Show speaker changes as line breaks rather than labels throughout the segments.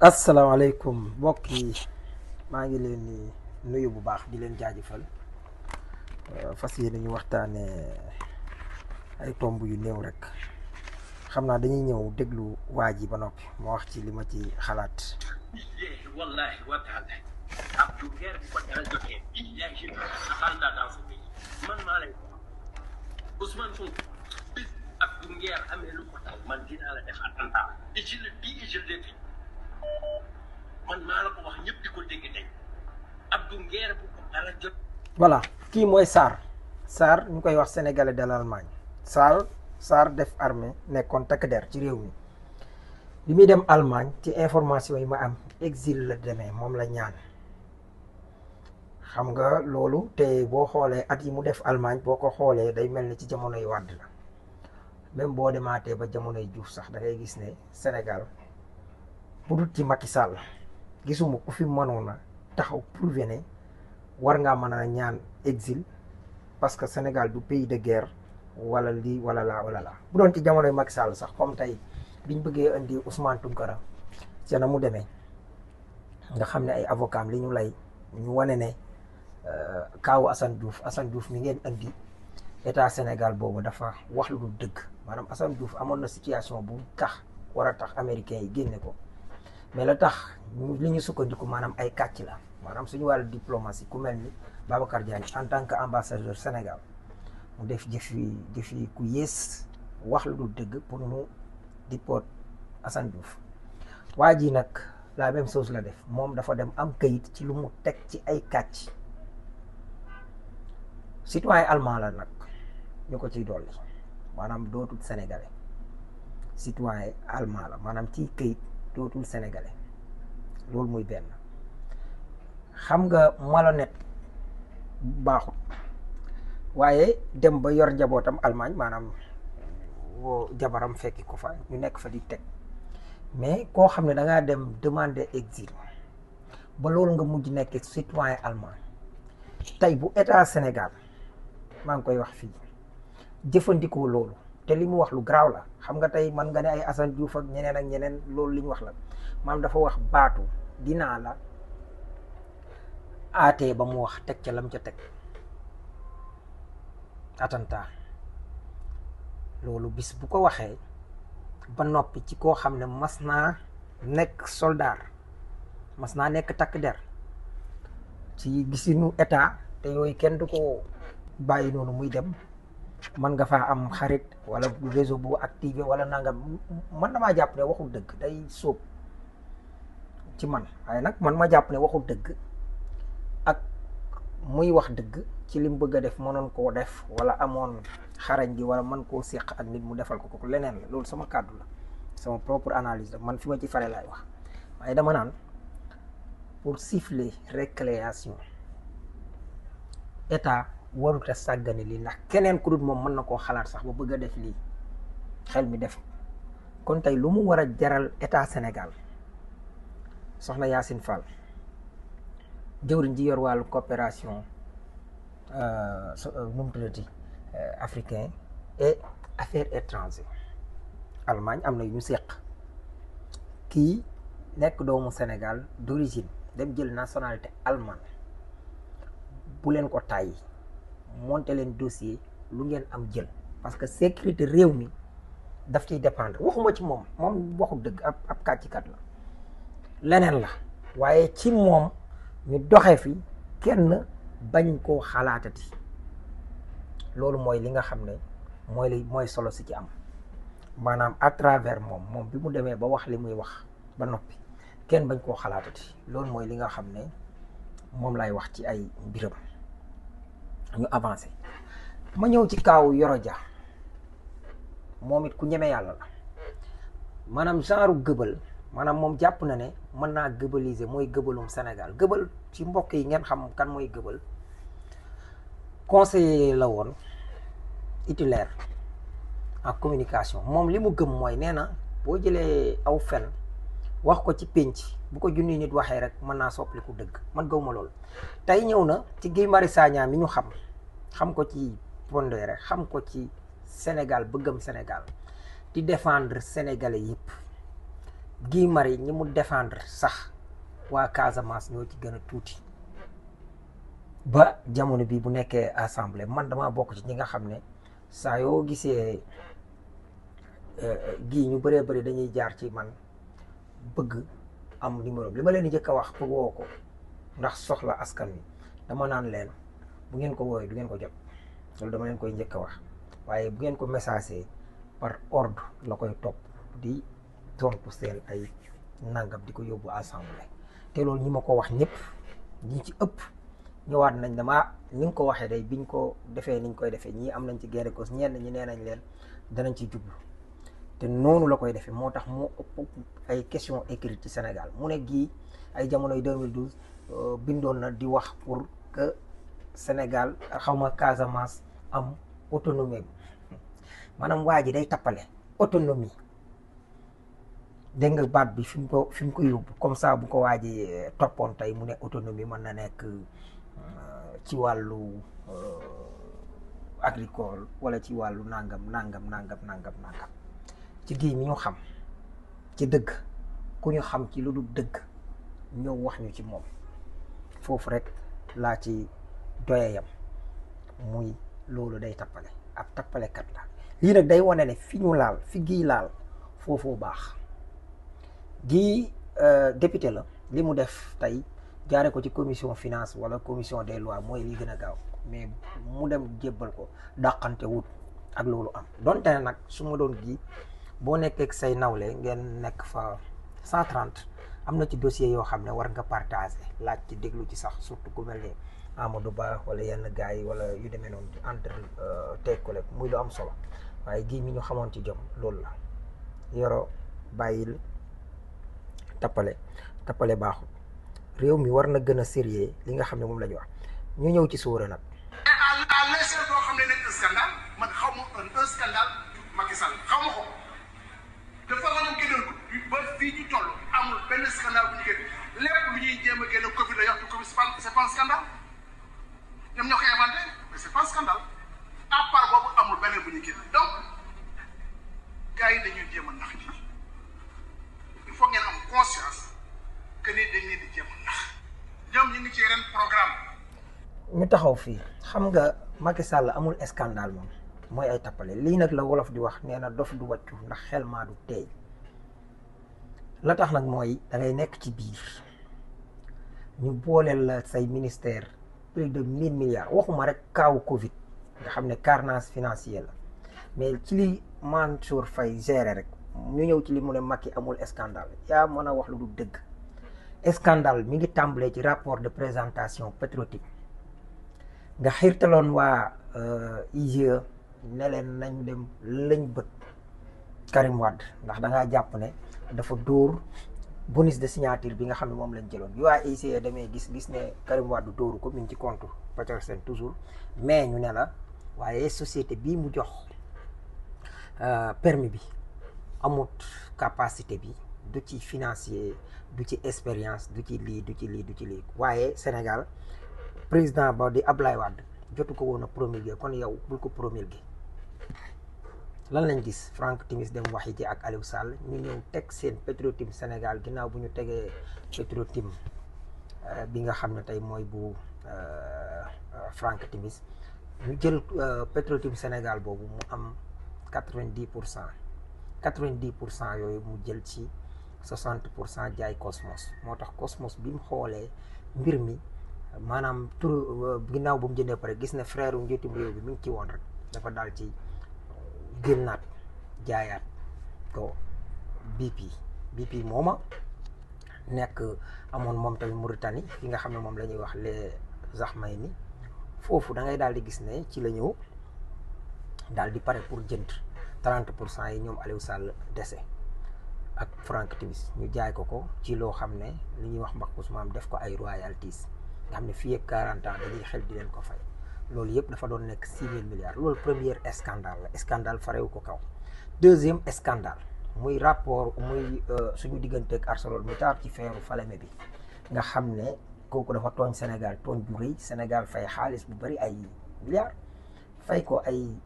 asalaamaaleykum mbokk yi maa ngi leen di nuyu bu baax di leen jaajëfal fas yéene ñu waxtaanee ay tomb yu néew rek xam naa dañuy ñëw déglu waa ji ba noppi ma wax ci li ma ci xalaat.
wallahi wa taala Abdou Nguer bu ko dara jotee billahi je saxal naa dans ce pays man maa lay wax Ousmane Sonko bis Abdou Nguer amee lu ko taw man dinaa la def attentat et je le dis et je le dis man maa la ko wax ñëpp di ko dégg tey Abdou Nguer bu ko dara jot.
voilà kii mooy Sarr ñu koy wax sénégalais de l'Allemagne Sarr def armée nekkoon takk der ci réew mi bi muy dem Allemagne ci information yi ma am exil la demee moom la ñaan xam nga loolu te boo xoolee at yi mu def Allemagne boo ko xoolee day mel ni ci jamonoy Wàdd la même boo demaatee ba jamonoy Diouf sax da ngay gis ne Sénégal bu dul ci Macky Sall gisuma ku fi mënoon a taxaw prouver ne war ngaa mën a ñaan exil parce que Sénégal du pays de guerre wala lii wala laa bu doon ci jamonoy Macky Sall sax comme tey biñ bëggee indi Ousmane Tounkara ci na mu demee nga xam ne ay avocat li ñu lay ñu wane ne kaawu Assane Diouf mi ngeen indi état Sénégal boobu dafa wax lu dul dëgg maanaam Assane Diouf amoon na situation bu tax war a tax américains yi génne ko mais la tax li ñu sukkandiku maanaam ay kàcc la maanaam suñu wàllu diplomatie ku mel ni Babacar Diagne en tant que ambassadeur Sénégal mu def jëf yi ku yées wax lu dul dëgg pour mu dippoot Assane Diouf waa ji nag la même chose la def moom dafa dem am kayit ci lu mu teg ci ay kàcc citoyen allemand la nag ñu ko ciy dolli maanaam dootul sénégalais citoyen allemand la maanaam ci kayit dootul sénégalais loolu muy benn xam nga malhonnête baaxul waaye dem ba yor njabootam Allemagne maanaam woo jabaram fekki ko fa ñu nekk fa di teg mais koo xam ne da ngaa dem demander exil ba loolu nga mujj nekk citoyen allemand tey bu état Sénégal maa ngi koy wax fii jëfandikoo loolu te li mu wax lu garaaw la xam nga tey man nga ne ay Assane Diouf ak ñeneen loolu li ñu wax la maam dafa wax baatu dinaa la aatee ba mu wax teg ca lam ca teg attentat loolu bis bu ko waxee ba noppi ci koo xam ne mas naa nekk soldat mas naa nekk takk der ci gisinu état te yooyu kenn du ko bàyyi noonu muy dem man nga faa am xarit wala réseau bu activé wala nangam man damaa jàpp ne waxul dëgg day sóob ci man waaye nag man ma jàpp ne waxul dëgg ak muy wax dëgg ci lim bëgg a def mënoon koo def wala amoon xarañ gi wala mën koo séq ak nit mu defal ko leneen la loolu sama kàddu la sama propre analyse la man fi ma ci fare laay wax waaye dama naan pour siffler récréation état warut a sàggane lii ndax keneen ku dul moom mën na koo xalaat sax ba bëgg a def lii xel mi def kon tey lu mu war a jaral état Sénégal soxna Yacine Fall jëwriñ ji yor wàllu coopération nu mu tuddati africain et affaires étrangères Allemagne am na yu ñu seq kii nekk doomu Sénégal d'origine dem jël nationalité allemande bu leen ko tàyyi monter leen dossier lu ngeen am jël parce que sécurité réew mi daf ciy dépendre waxuma ci moom waxul dëgg ab kàccikat la leneen la waaye ci moom ñu doxe fi kenn bañ koo xalaatati loolu mooy li nga xam ne mooy solo si ci am maanaam à travers moom bi mu demee ba wax li muy wax ba noppi kenn bañ koo xalaatati loolu mooy li nga xam ne moom lay wax ci ay mbiram ñu avancé ma ñëw ci kaaw Yoro Dia moom it ku ñeme yàlla la maanaam genre gëbal maanaam moom jàpp na ne mën naa gëbaliser mooy gëbalum Sénégal gëbal ci mbokk yi ngeen xam kan mooy gëbal conseiller la woon titulaire en communication moom li mu gëm mooy nee na boo jëlee aw fen wax ko ci pénc bu ko junni nit waxee rek mën naa soppaliku dëgg man gëwma loolu tey ñëw na ci Guy Marius Sagna mi ñu xam ko ci pondéré xam ko ci Sénégal bëggam Sénégal di défendre sénégalais yëpp Guy Marius ñi mu défendre sax waa Casamance ñoo ci gën a tuuti ba jamono bi bu nekkee assemblée man dama bokk ci ñi nga xam ne saa yoo gisee gii ñu bëree bëri dañuy jaar ci man bëgg am numéro li ma leen di njëkk a wax pour woo ko ndax soxla askan wi dama naan leen bu ngeen ko woowee du ngeen ko jot loolu dama leen koy njëkk a wax waaye bu ngeen ko messager par ordre la koy topp di tontu seen ay nangam di ko yóbbu assemblée te loolu ñi ma ko wax ñëpp ñi ci ëpp ñëwaat nañ dama ni nga ko waxee day biñ ko defee niñ koy defee ñii am nañ ci guerre cause ñenn ñi nee nañ leen danañ ci jublu te noonu la koy defee moo tax moo ëpp ay questions écrites ci Sénégal mu ne gii ay jamonoy 2012 bindoon na di wax pour que Sénégal xawma Casamance am autonomie maanaam waa ji day tappale autonomie dégg nga baat bi fi mu ko yóbbu comme ça bu ko waaji toppoon tey mu ne autonomie mën na nekk ci wàllu agricole wala ci wàllu nangam ci gii mi ñu xam ci dëgg ku ñu xam ci lu dul dëgg ñëw wax ñu ci moom foofu rek laa ci doyayam muy loolu day tappale ab tappalekat la lii nag day wane ne fi ñu laal fi gii laal foofoo baax gii député la li mu def tey jaare ko ci commission finance wala commission des lois mooy li gën a gaaw mais mu dem jébbal ko dàqante wut ak loolu am donte ne nag su ma doon gii boo nekkee ak say nawle ngeen nekk fa 130 am na ci dossier yoo xam ne war nga partager laaj ci déglu ci sax surtout ku mel ni Amadou Ba wala yenn gars yi wala yu demee noonu entre teg collègue muy lu am solo waaye gii mi ñu xamoon ci jom loolu la yoro bàyyil tappale baaxul réew mi war na gën a sérieux li nga xam ne moom la ñu wax ñu ñëw ci sóora nag.
à l'échelle boo xam ne nekk scandale man xaw ma un scandale Macky Sall xaw ma ko dafa la ñu génnoon ko ba fii ñu toll amul benn scandale bu ñu génn lépp lu ñuy jéem a génn Covid la yokk Covid c'est pas un scandale ñoom ñoo koy inventé mais c'est pas un scandale à part boobu amul beneen bu ñu génn donc gars yi dañuy jéem a nax nit il faut ngeen am conscience que ni dañ leen di jéem a nax ñoom ñu ngi ci yeneen programme.
ñu taxaw fii xam nga Macky Sall amul scandale moom mooy ay tappale lii nag la wolof di wax nee na dof du wàccu ndax xel maa du teey la tax nag mooy da ngay nekk ci biir ñu booleel la say ministère plus de 1000 milliards waxuma rek kaawu Covid nga xam ne carnage financier la mais ci li Mansour Faye gérer rek ñu ñëw ci li mu ne Macky amul scandale yaa mën a wax lu du dëgg scandale mi ngi tàmbalee ci rapport de présentation Petro-Tim nga xiirtaloon waa IGE ne leen nañu dem lañ bët Karim Wade ndax da ngaa jàpp ne dafa dóor bonus de signature bi nga xam ne moom lañ jëloon bi waa IGE demee gis ne Karim Wade dóoru ko mi ngi ci compte Petersen toujours mais ñu ne la waaye société bii mu jox permis bi amut capacité bi du ci financier du ci expérience du ci lii waaye Sénégal président ba di Ablaye Wade jotu ko woon a promulguer kon yow bul ko promulguer lan lañ gis Franck Timis dem waxi ji ak Aliou Sall ñu ñëw teg seen Petro-Tim Sénégal ginnaaw bu ñu tegee Petro-Tim bi nga xam ne tey mooy bu Franck Timis ñu jël Petro-Tim Sénégal boobu mu am 90% yooyu mu jël ci 60% jaay Cosmos moo tax Cosmos bi mu xoolee mbir mi maanaam tur ginnaaw bu mu jëndee pare gis ne frère u njiitum réew bi mi ngi ci woon rek dafa daal ci génnaat jaayaat ko BP mooma nekk amoon moom tamit Mauritanie fi nga xam ne moom la ñuy wax les Ahmayni foofu da ngay daal di gis ne ci la ñëw daal di pare pour jënd 30% yi ñoom Aliou Sall dese ak Franck Timis ñu jaay ko ci loo xam ne li ñuy wax mbaqus maam def ko ay royalties nga xam ne fii ak 40 ans dañuy xel di leen ko fay loolu yëpp dafa doon nekk 6 000 milliards loolu premier scandale la scandale farewu ko kaw deuxième scandale muy rapport muy suñu digganteeg ArcelorMittal ci feeru Falémé bi nga xam ne kooku dafa tooñ Sénégal tooñ bu rëy Sénégal fay xaalis bu bari ay milliards fay ko ay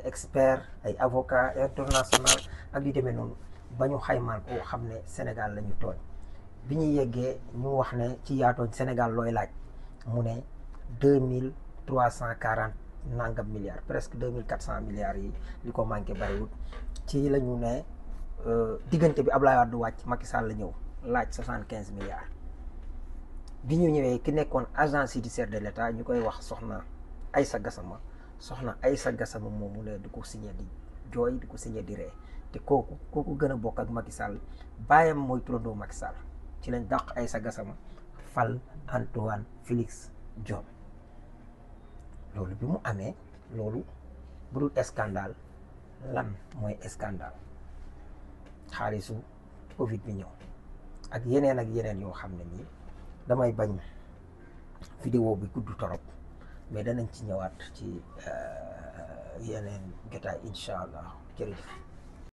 expert ay avocat international ak yu demee noonu ba ñu xaymaal ko xam ne Sénégal la ñu tooñ bi ñu yeggee ñu wax ne ci yaatooñ Sénégal looy laaj mu ne 2340 nangam milliards presque 2400 milliards yi li ko manqué bariwul ci la ñu ne diggante bi Abdoulaye Wade wàcc Macky Sall la ñëw laaj 75 milliards bi ñu ñëwee ki nekkoon agent judiciaire de l'État ñu koy wax soxna Aïssa Gassama moomu ne di ko signé di jooy di ko signé di ree te kooku gën a bokk ak Macky Sall baayam mooy turandoo Macky Sall ci lañ dàq Aïssa Gassama fal Antoine Félix Diome loolu bi mu amee loolu bu dul scandale lan mooy scandale xaalisu Covid bi ñëw ak yeneen yoo xam ne nii damay bañ vidéo bi gudd torop mais danañ ci ñëwaat ci yeneen jotaay incha allah jërëjëf